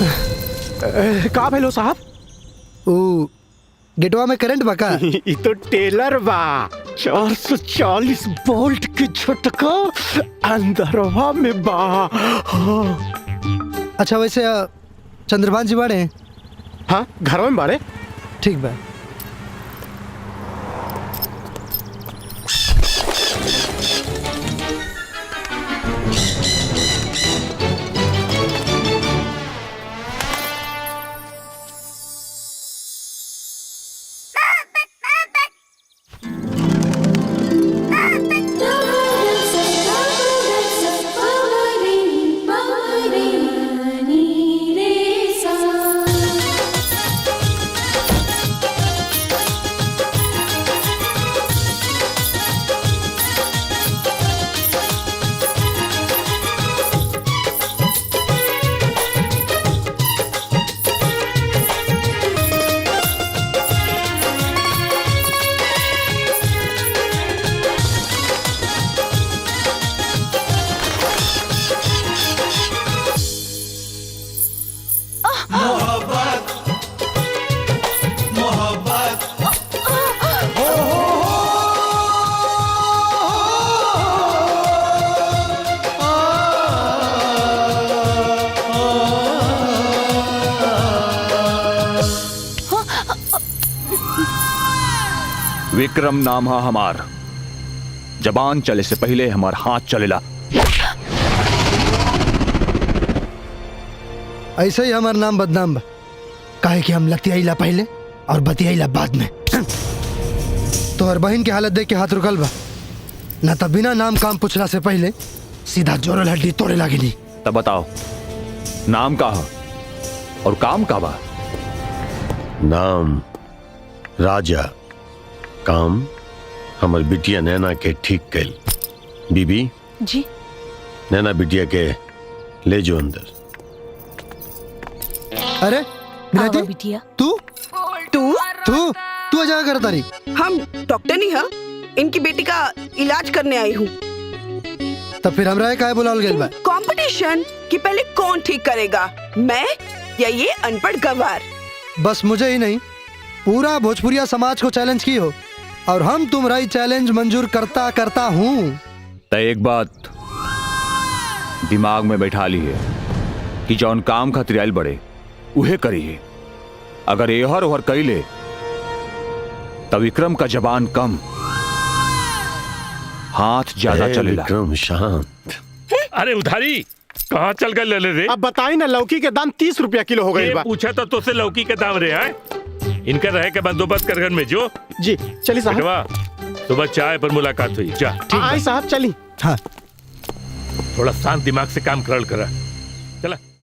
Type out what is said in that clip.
का भेलो साहब? ओ गेटवा में करंट बका। ये तो टेलर बा। 440 वोल्ट के झटका अंदरवा में बा। अच्छा वैसे चंद्रभान जी बाड़े? हाँ घर में बाड़े। ठीक बा। विक्रम नाम है हमार। जबान चले से पहले हमार हाथ चलेला। ऐसे ही हमार नाम बदनाम बा, काहे कि हम लतियाईला पहले और बतियाईला बाद में। तो हर बहन की हालत देख के हाथ रुकल बा, ना तो बिना नाम काम पूछला से पहले सीधा जोरल हड्डी तोड़े लागी नहीं। तब बताओ नाम का है और काम का बा? नाम राजा, काम हमर बिटिया नैना के ठीक कैल। बीबी जी नैना बिटिया के ले जो अंदर। अरे बिलाती, बिटिया तू तू तू तू अजा कर तारी। हम डॉक्टर नहीं है, इनकी बेटी का इलाज करने आई हूँ। तब फिर हमरा काहे बुलावल गेल बा? कंपटीशन कि पहले कौन ठीक करेगा, मैं या ये अनपढ़ गंवार? बस मुझे ही नहीं, पूरा भोजपुरिया समाज को चैलेंज की हो और हम तुम्हारा चैलेंज मंजूर करता करता हूँ। तो एक बात दिमाग में बैठा ली है कि जौन काम खातिर आइल बड़े उहे करिए। अगर एहर ओहर कैले तो विक्रम का जबान कम, हाथ ज्यादा चलेला। विक्रम शांत। अरे उधारी कहाँ चल गए ले रे? अब बताई ना, लौकी के दाम 30 रुपया किलो हो गई बा। पूछा तो तुझसे लौकी के दाम रे हैं? इनका रहे के बंदोबस्त कर घर में जो। जी चलिए साहब। बेटवा सुबह चाय पर मुलाकात हुई। जा आई साहब चली। हाँ थोड़ा शांत दिमाग से काम करल करा।